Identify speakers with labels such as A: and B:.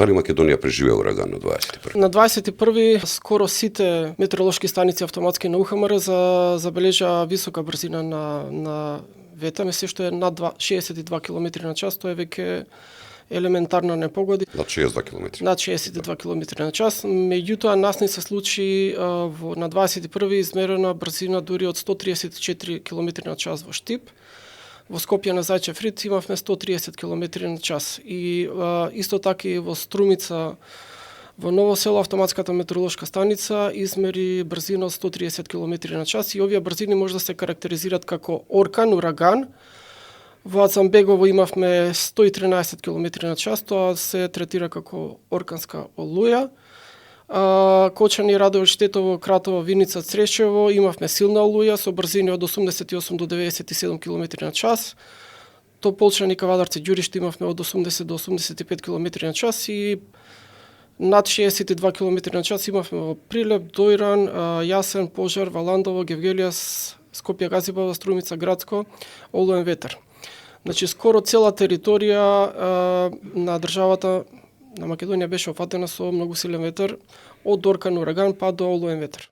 A: Дали Македонија преживеа ураган на 21?
B: На 21 скоро сите метеоролошки станици автоматски на УХМР забележаа висока брзина на ветер, се што е над 62 км на час, тоа е веќе елементарно непогоди.
A: Над 62 км.
B: Над 62 км на час. Меѓутоа, нас не се случи на 21 измерена брзина дури од 134 км на час во Штип. Во Скопје на Зајчев рид имавме 130 км на час. И исто така и во Струмица, во Ново село, автоматската метеоролошка станица измери брзина од 130 км на час. И овие брзини може да се карактеризираат како оркан, ураган. Во Ацамбегово имавме 113 км на час, тоа се третира како орканска олуја. Кочани, Радовиш, Тетово, Кратово, Виница, Црешево имавме силна олуја со брзини од 88 до 97 км на час. Тополчани, Кавадарци, Ѓуриште имавме од 80 до 85 км на час и над 62 км на час имавме во Прилеп, Дојран, Јасен, Пожар, Валандово, Гевгелијас, Скопје, Газибава, Струмица, Градско, олуен ветер. Значи, скоро цела територија на државата на Македонија беше офатена со многу силен ветер, од оркан, ураган па до олуен ветер.